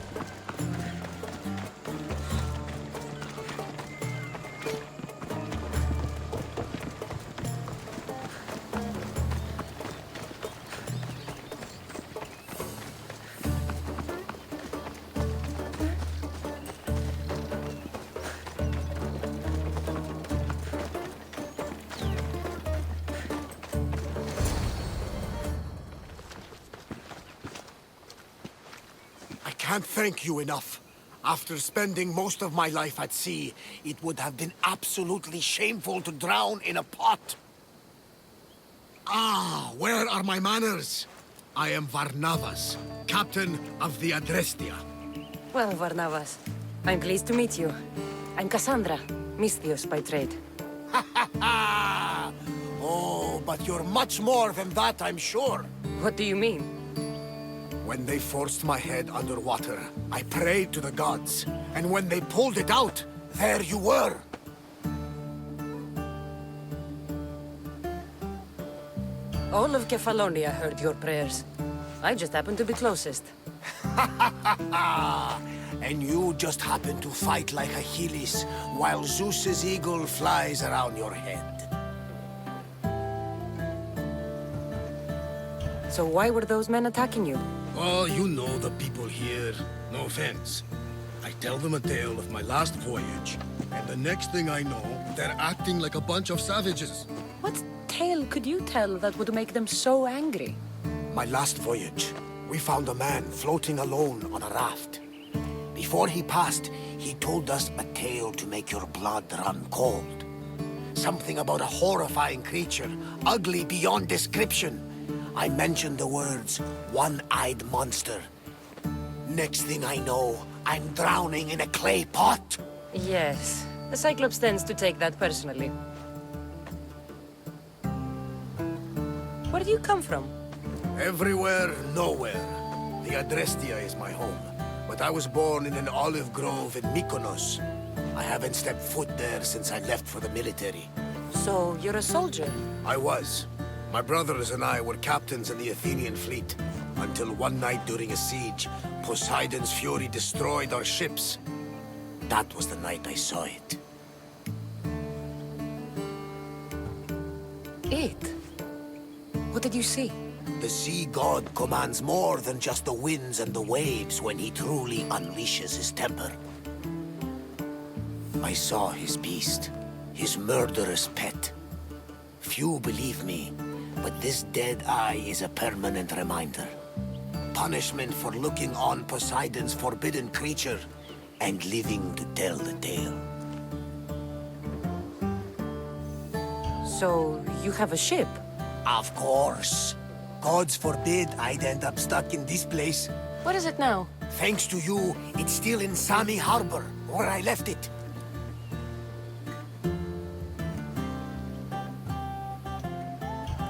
I can't thank you enough. After spending most of my life at sea, it would have been absolutely shameful to drown in a pot. Ah, where are my manners? I am Varnavas, captain of the Adrestia. Well, Varnavas, I'm pleased to meet you. I'm Kassandra, Misthios by trade. Oh, but you're much more than that, I'm sure. What do you mean? When they forced my head underwater, I prayed to the gods. And when they pulled it out, there you were. All of Kefalonia heard your prayers. I just happened to be closest. And you just happen to fight like Achilles, while Zeus's eagle flies around your head. So why were those men attacking you? Oh, you know the people here. No offense. I tell them a tale of my last voyage, and the next thing I know, they're acting like a bunch of savages. What tale could you tell that would make them so angry? My last voyage, we found a man floating alone on a raft. Before he passed, he told us a tale to make your blood run cold. Something about a horrifying creature, ugly beyond description. I mentioned the words, one-eyed monster. Next thing I know, I'm drowning in a clay pot. Yes, the Cyclops tends to take that personally. Where do you come from? Everywhere, nowhere. The Adrestia is my home, but I was born in an olive grove in Mykonos. I haven't stepped foot there since I left for the military. So, you're a soldier? I was. My brothers and I were captains in the Athenian fleet, until one night during a siege, Poseidon's fury destroyed our ships. That was the night I saw it. It? What did you see? The sea god commands more than just the winds and the waves when he truly unleashes his temper. I saw his beast, his murderous pet. Few believe me, but this dead eye is a permanent reminder. Punishment for looking on Poseidon's forbidden creature and living to tell the tale. So, you have a ship? Of course. Gods forbid I'd end up stuck in this place. What is it now? Thanks to you, it's still in Sami Harbor, where I left it.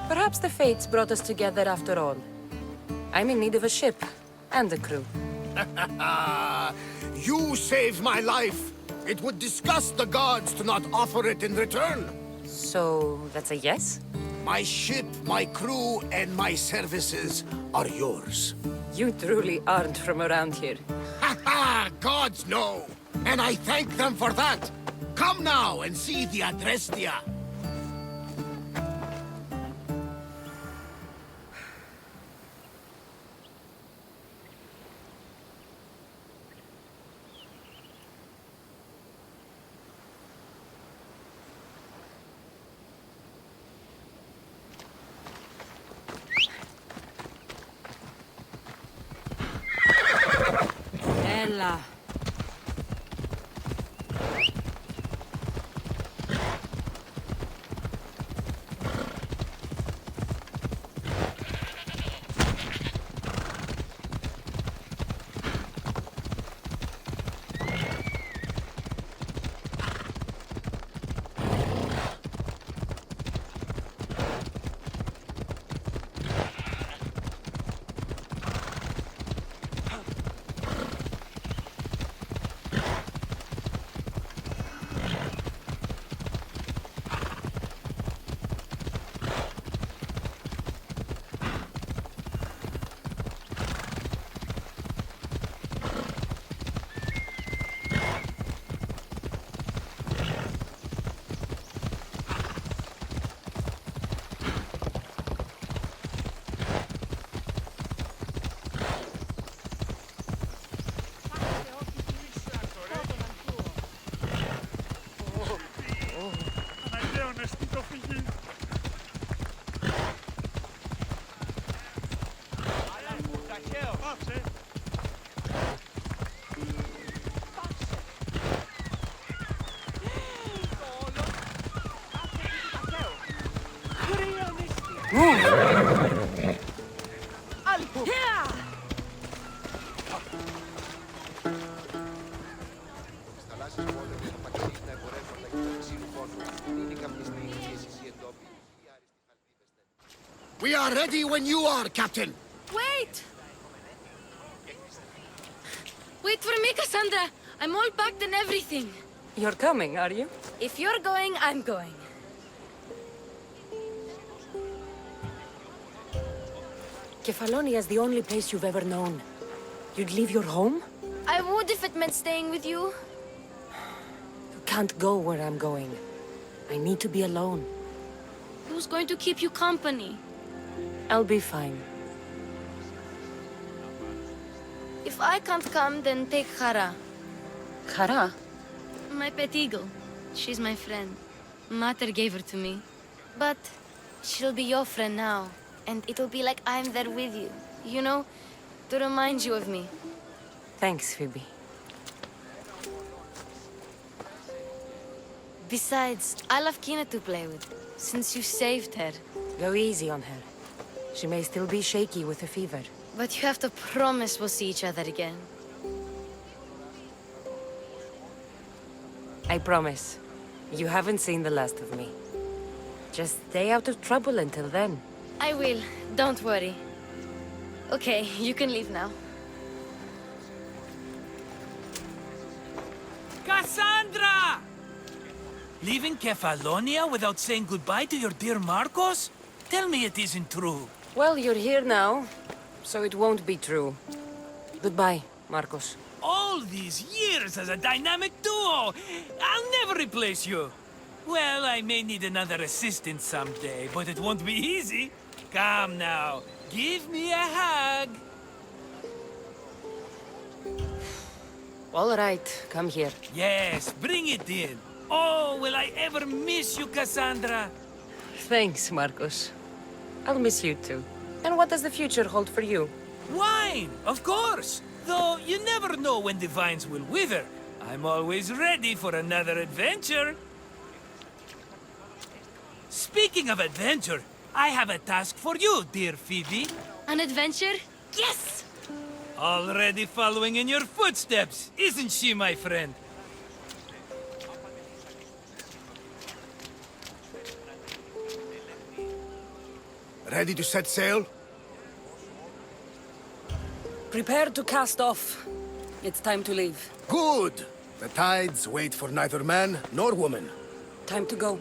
Perhaps the fates brought us together after all. I'm in need of a ship, and a crew. You saved my life. It would disgust the gods to not offer it in return. So, that's a yes? My ship, my crew, and my services are yours. You truly aren't from around here. Ha ha! Gods know! And I thank them for that! Come now and see the Adrestia! Ella. We are ready when you are, Captain. Wait! Wait for me, Kassandra. I'm all packed and everything. You're coming, are you? If you're going, I'm going. Kefalonia is the only place you've ever known. You'd leave your home? I would if it meant staying with you. You can't go where I'm going. I need to be alone. Who's going to keep you company? I'll be fine. If I can't come, then take Hara. Hara? My pet eagle. She's my friend. Mater gave her to me. But she'll be your friend now. And it'll be like I'm there with you. You know? To remind you of me. Thanks, Phoebe. Besides, I love Kina to play with. Since you saved her. Go easy on her. She may still be shaky with a fever. But you have to promise we'll see each other again. I promise. You haven't seen the last of me. Just stay out of trouble until then. I will. Don't worry. Okay, you can leave now. Kassandra! Leaving Kefalonia without saying goodbye to your dear Marcos? Tell me it isn't true. Well, you're here now, so it won't be true. Goodbye, Marcos. All these years as a dynamic duo! I'll never replace you! Well, I may need another assistant someday, but it won't be easy. Come now, give me a hug! All right, come here. Yes, bring it in. Oh, will I ever miss you, Kassandra? Thanks, Marcos. I'll miss you too. And what does the future hold for you? Wine, of course! Though you never know when the vines will wither. I'm always ready for another adventure. Speaking of adventure, I have a task for you, dear Phoebe. An adventure? Yes! Already following in your footsteps, isn't she, my friend? Ready to set sail? Prepare to cast off. It's time to leave. Good! The tides wait for neither man nor woman. Time to go.